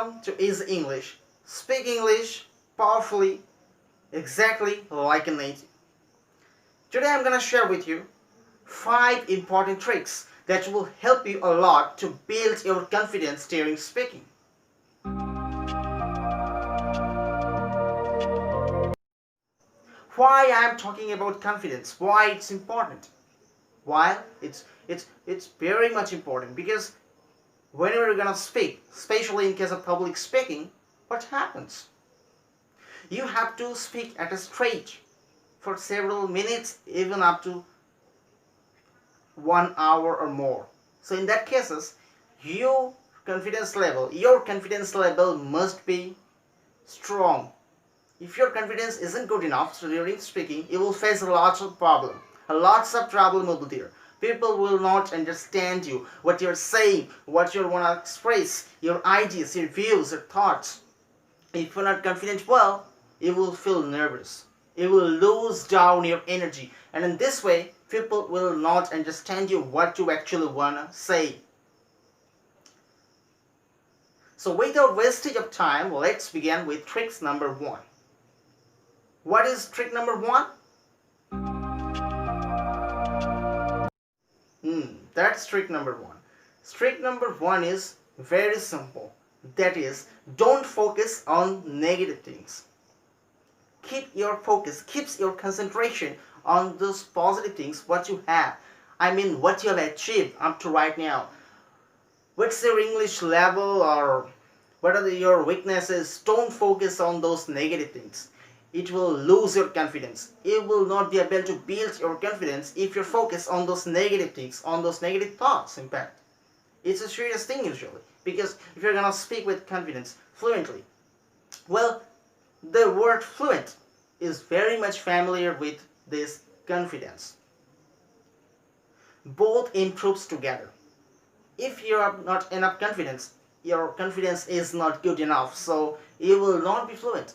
Welcome to Easy English. Speak English powerfully, exactly like a native. Today I'm going to share with you 5 important tricks that will help you a lot to build your confidence during speaking. Why I'm talking about confidence, why it's important. Why it's very much important because whenever you're gonna speak, especially in case of public speaking, what happens? You have to speak at a straight for several minutes, even up to 1 hour or more. So in that cases, your confidence level must be strong. If your confidence isn't good enough during speaking, you will face lots of problem. Lots of problem will be there. People will not understand you, what you're saying, what you want to express, your ideas, your views, your thoughts. If you're not confident well, you will feel nervous. You will lose down your energy. And in this way, people will not understand you what you actually want to say. So without wastage of time, let's begin with tricks number 1. What is trick number 1? That's trick number 1. Trick number 1 is very simple. That is, don't focus on negative things. Keep your focus, keeps your concentration on those positive things, what you have. I mean, what you have achieved up to right now. What's your English level or what are your weaknesses? Don't focus on those negative things. It will lose your confidence. You will not be able to build your confidence if you focus on those negative things, on those negative thoughts, in fact. It's a serious thing usually, because if you're gonna speak with confidence, fluently, well, the word fluent is very much familiar with this confidence. Both improves together. If you have not enough confidence, your confidence is not good enough, so you will not be fluent.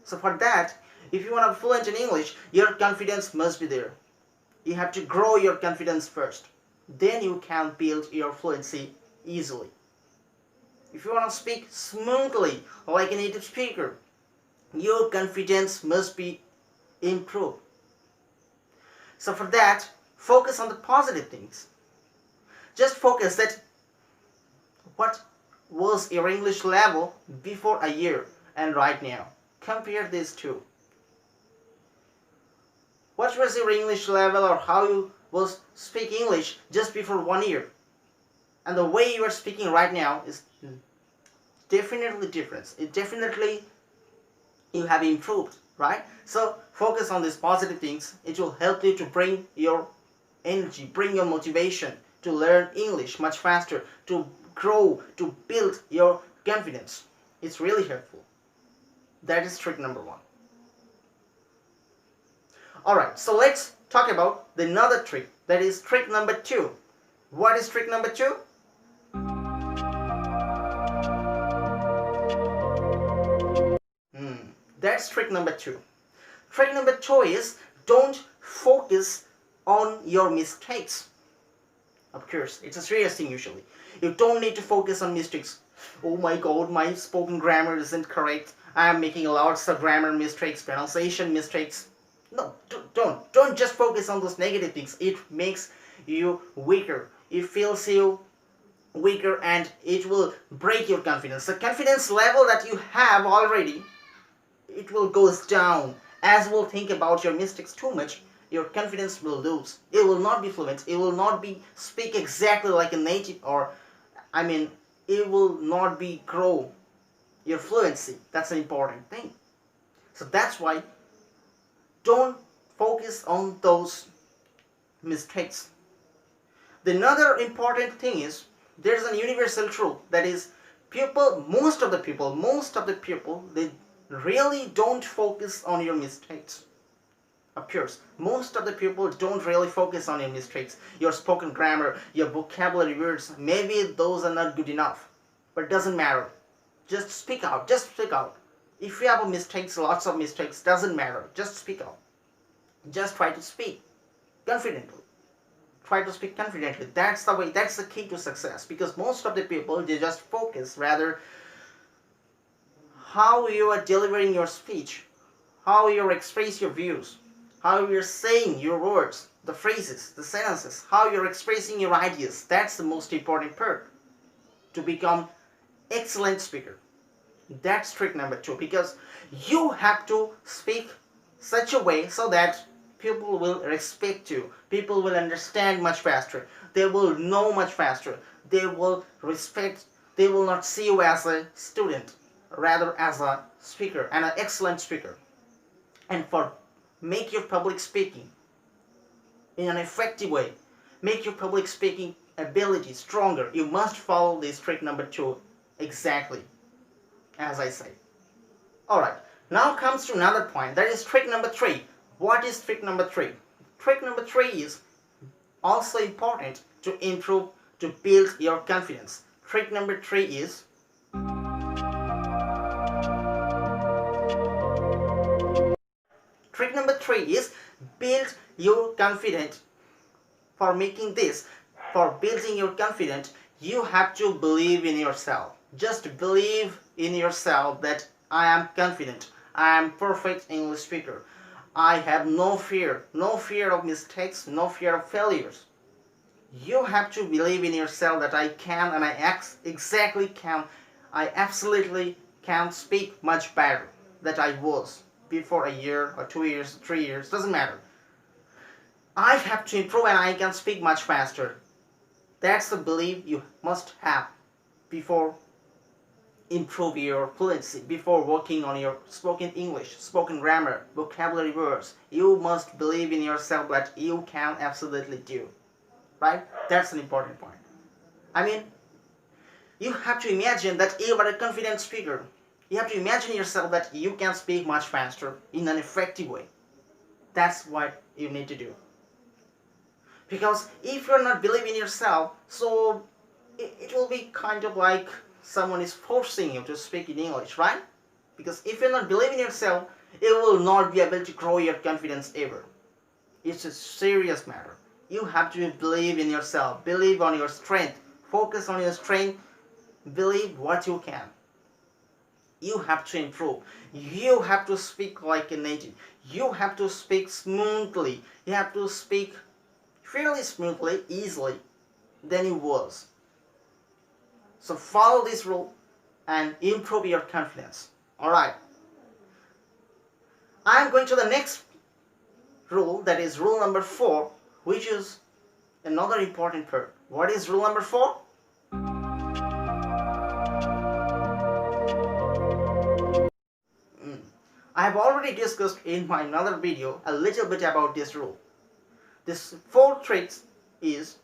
So for that, if you want to be fluent in English, your confidence must be there. You have to grow your confidence first. Then you can build your fluency easily. If you want to speak smoothly like a native speaker, your confidence must be improved. So for that, focus on the positive things. Just focus that what was your English level before a year and right now. Compare these two. What was your English level or how you will speak English just before 1 year? And the way you are speaking right now is definitely different. It definitely you have improved, right? So focus on these positive things. It will help you to bring your energy, bring your motivation to learn English much faster, to grow, to build your confidence. It's really helpful. That is trick number 1. Alright, so let's talk about another trick. That is trick number 2. What is trick number 2? That's trick number 2. Trick number 2 is don't focus on your mistakes. Of course, it's a serious thing usually. You don't need to focus on mistakes. Oh my god, my spoken grammar isn't correct. I am making lots of grammar mistakes, pronunciation mistakes. No, don't just focus on those negative things. It makes you weaker. It feels you weaker and it will break your confidence. The confidence level that you have already, it will goes down. As you will think about your mistakes too much, your confidence will lose. It will not be fluent. It will not be speak exactly like a native, or it will not be grow your fluency. That's an important thing. So that's why don't focus on those mistakes. The another important thing is there's a universal truth, that is most of the people they really don't focus on your mistakes. Of course, most of the people don't really focus on your mistakes, your spoken grammar, your vocabulary words. Maybe those are not good enough, but it doesn't matter. Just speak out. If you have mistakes, lots of mistakes, doesn't matter. Just speak out. Just try to speak confidently. That's the way, that's the key to success. Because most of the people, they just focus rather how you are delivering your speech, how you express your views, how you're saying your words, the phrases, the sentences, how you're expressing your ideas. That's the most important part to become excellent speaker. That's trick number 2, because you have to speak such a way so that people will respect you, people will understand much faster, they will know much faster, they will respect, they will not see you as a student, rather as a speaker and an excellent speaker. And for make your public speaking in an effective way, make your public speaking ability stronger, you must follow this trick number 2 exactly as I say. Alright, now comes to another point, that is trick number 3. What is trick number 3? Trick number 3 is also important to improve, to build your confidence. Trick number 3 is build your confidence. For making this, for building your confidence, you have to believe in yourself. Just believe in yourself that I am confident, I am perfect English speaker, I have no fear of mistakes, no fear of failures. You have to believe in yourself that I can, and I exactly can, I absolutely can speak much better than I was before a year or 2 years, 3 years, doesn't matter. I have to improve and I can speak much faster. That's the belief you must have before improve your fluency, before working on your spoken English, spoken grammar, vocabulary words. You must believe in yourself that you can absolutely do. Right? That's an important point. I mean, you have to imagine that you are a confident speaker. You have to imagine yourself that you can speak much faster in an effective way. That's what you need to do. Because if you're not believing in yourself, so it will be kind of like someone is forcing you to speak in English, right? Because if you're not believing in yourself, you will not be able to grow your confidence ever. It's a serious matter. You have to believe in yourself, believe on your strength, focus on your strength, believe what you can. You have to improve. You have to speak like a native. You have to speak smoothly. You have to speak fairly smoothly, easily than it was. So follow this rule and improve your confidence. Alright. I'm going to the next rule, that is rule number 4, which is another important part. What is rule number 4? I have already discussed in my another video a little bit about this rule. This 4 tricks is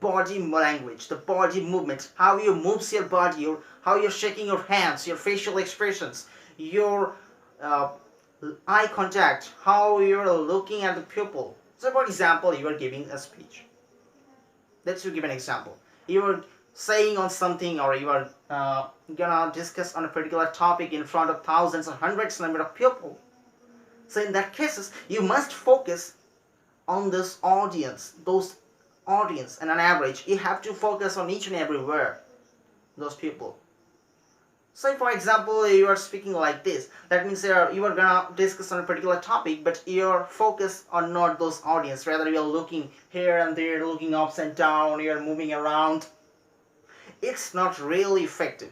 body language, the body movement, how you move your body, how you're shaking your hands, your facial expressions, your eye contact, how you're looking at the pupil. So for example, you are giving a speech. Let's give an example. You are saying on something, or you are gonna discuss on a particular topic in front of thousands or hundreds number of people. So in that cases, you must focus on this audience, those audience, and on average, you have to focus on each and every word, those people. Say for example, you are speaking like this. That means you are gonna discuss on a particular topic, but your focus on not those audience. Rather, you are looking here and there, looking up and down, you are moving around. It's not really effective.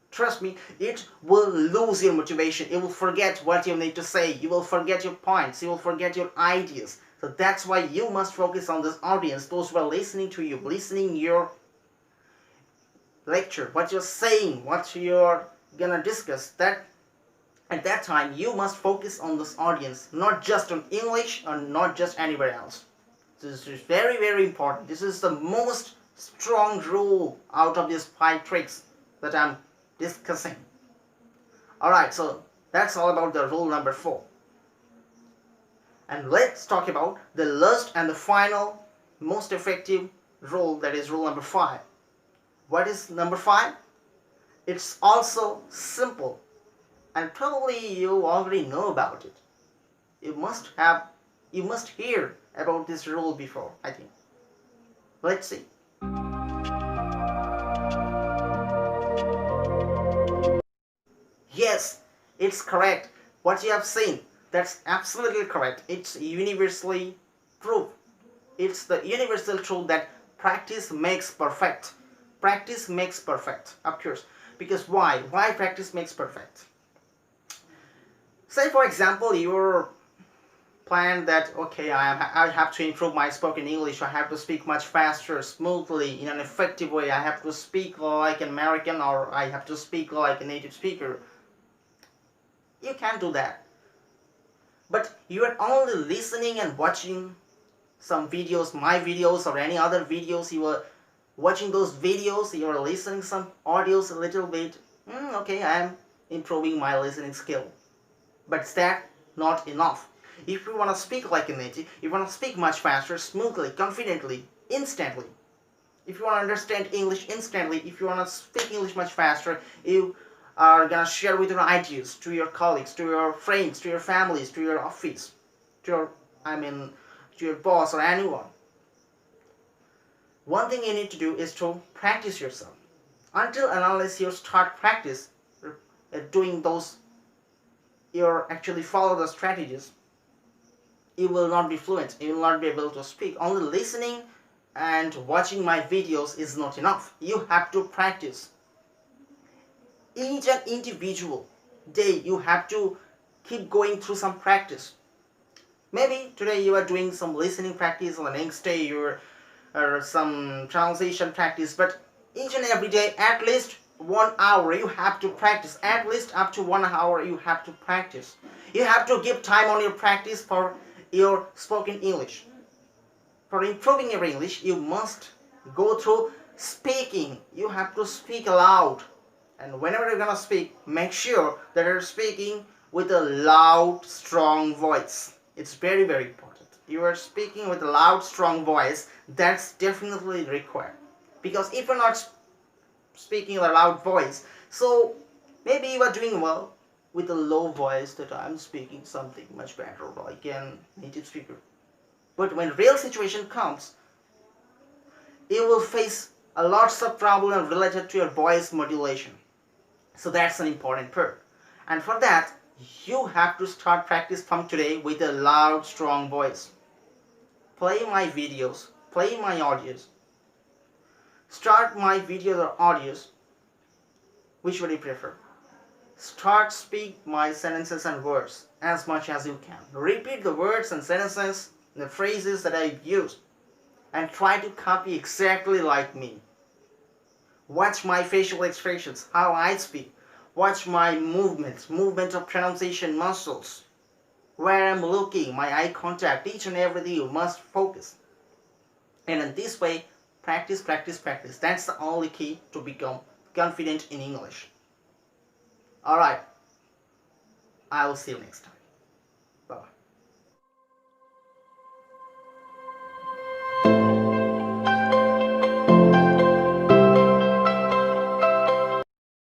Trust me, it will lose your motivation. You will forget what you need to say. You will forget your points. You will forget your ideas. So that's why you must focus on this audience, those who are listening to you, listening your lecture, what you're saying, what you're gonna discuss. That at that time you must focus on this audience, not just on English or not just anywhere else. This is very, very important. This is the most strong rule out of these 5 tricks that I'm discussing. Alright, so that's all about the rule number 4. And let's talk about the last and the final most effective rule, that is rule number 5. What is number 5? It's also simple, and probably you already know about it. You must hear about this rule before, I think. Let's see. Yes, It's correct. What you have seen, that's absolutely correct. It's universally true. It's the universal truth that practice makes perfect. Practice makes perfect, of course. Because why? Why practice makes perfect? Say for example, you're plan that okay, I have to improve my spoken English. I have to speak much faster, smoothly, in an effective way. I have to speak like an American, or I have to speak like a native speaker. You can't do that. But you are only listening and watching some videos, my videos or any other videos. You are watching those videos, you are listening some audios a little bit. Okay, I am improving my listening skill. But is that not enough? If you want to speak like a native, if you want to speak much faster, smoothly, confidently, instantly, if you want to understand English instantly, if you want to speak English much faster, you are going to share with your ideas to your colleagues, to your friends, to your families, to your office, to your, to your boss or anyone. One thing you need to do is to practice yourself. Until and unless you start practice doing those, you actually follow the strategies, you will not be fluent, you will not be able to speak. Only listening and watching my videos is not enough. You have to practice. Each and individual day you have to keep going through some practice. Maybe today you are doing some listening practice, or the next day you're some pronunciation practice, but each and every day at least 1 hour you have to practice. At least up to 1 hour you have to practice. You have to give time on your practice for your spoken English. For improving your English, you must go through speaking. You have to speak aloud. And whenever you're gonna speak, make sure that you're speaking with a loud, strong voice. It's very, very important. You are speaking with a loud, strong voice. That's definitely required. Because if you're not speaking with a loud voice, so maybe you are doing well with a low voice, that I'm speaking something much better like a native speaker. But when real situation comes, you will face a lots of problem related to your voice modulation. So that's an important part. And for that, you have to start practice from today with a loud, strong voice. Play my videos, play my audios. Start my videos or audios. Which would you prefer? Start speak my sentences and words as much as you can. Repeat the words and sentences, the phrases that I've used, and try to copy exactly like me. Watch my facial expressions, how I speak. Watch my movement of pronunciation muscles, where I'm looking, my eye contact, each and everything you must focus. And in this way, practice, practice, practice. That's the only key to become confident in English. Alright, I will see you next time.